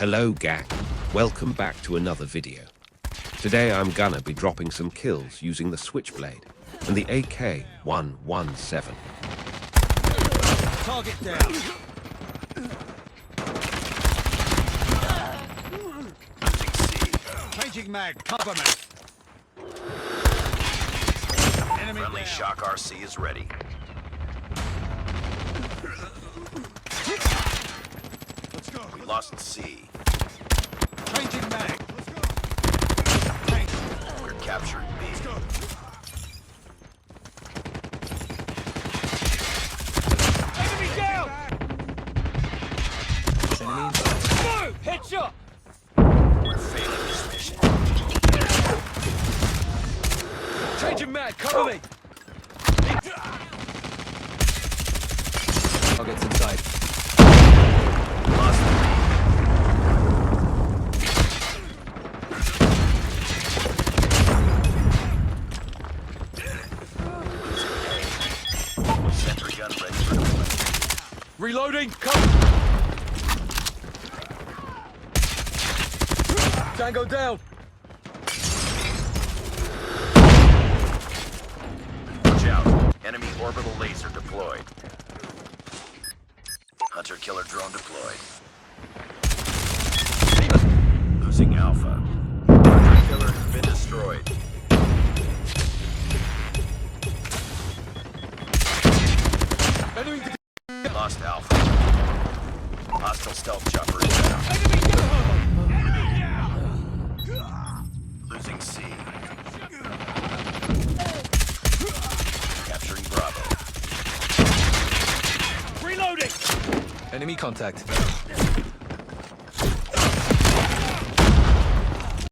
Hello gang, welcome back to another video. Today I'm gonna be dropping some kills using the Switchblade and the Ak117. Target down. Changing mag, cover me. Enemy Friendly down. Shock RC is ready. Let's go. We lost C. Changing mag. Let's go. We're capturing B. Let's go. Enemy down. No! Headshot. We're failing this mission. Changing mag, cover me. Targets inside. Lost the lead. Sentry gun ready for deployment. Reloading, cover. Tango down. Watch out. Enemy orbital laser deployed. Hunter-killer drone deployed. Losing Alpha. Hunter-killer has been destroyed. Enemy Lost Alpha. Hostile stealth chopper is down. Losing C. Capturing Bravo. Reloading. Enemy contact.